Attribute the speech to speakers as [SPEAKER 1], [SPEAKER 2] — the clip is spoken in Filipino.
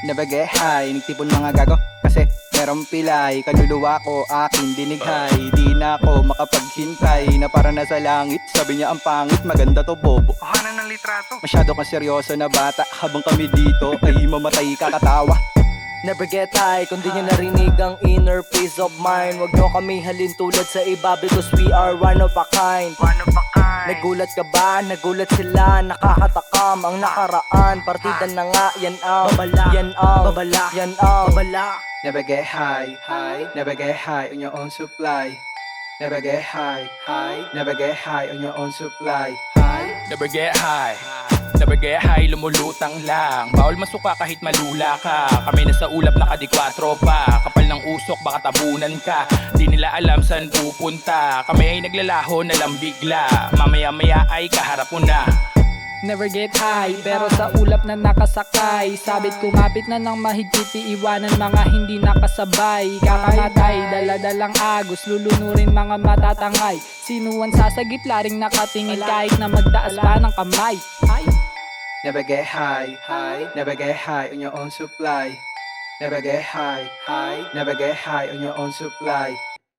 [SPEAKER 1] Never get high, nagtipon mga gago kasi merong pilay. Kaluluwa ko aking dinighay, di na ako makapaghintay na para nasa langit. Sabi niya ang pangit, maganda to bobo.
[SPEAKER 2] Kuhanan ng litrato.
[SPEAKER 1] Masyado kang seryoso na bata, habang kami dito ay mamatay kakatawa.
[SPEAKER 3] Never get high kung di nyo narinig ang inner peace of mind. Huwag nyo kami halin tulad sa iba because we are one of a kind.
[SPEAKER 2] One of a kind.
[SPEAKER 3] Nagulat ka ba? Nagulat sila. Nakakatakam ang nakaraan. Partida na nga, yan ang babala. Yan ang babala. Yan ang babala.
[SPEAKER 1] Never get high, high. Never get high on your own supply. Never get high, high. Never get high on your own supply, high.
[SPEAKER 4] Never get high, never get high, lumulutang lang. Bawal masuka kahit malula ka. Kami nasa ulap nakadikwatro pa. Kapal ng usok baka tabunan ka. Di nila alam saan pupunta. Kami ay naglalaho na lang bigla. Mamaya-maya ay kaharap mo na.
[SPEAKER 5] Never get high, pero sa ulap na nakasakay. Sabit kumapit na ng mahigpit, iiwanan mga hindi nakasabay. Kakamatay, daladalang agos, lulunurin mga matatangay. Sinuwan sa sagitla ring nakatingin kahit na magtaas pa ng kamay.
[SPEAKER 1] Never get high, high. Never get high on your own supply. Never get high, high. Never get high on your own supply.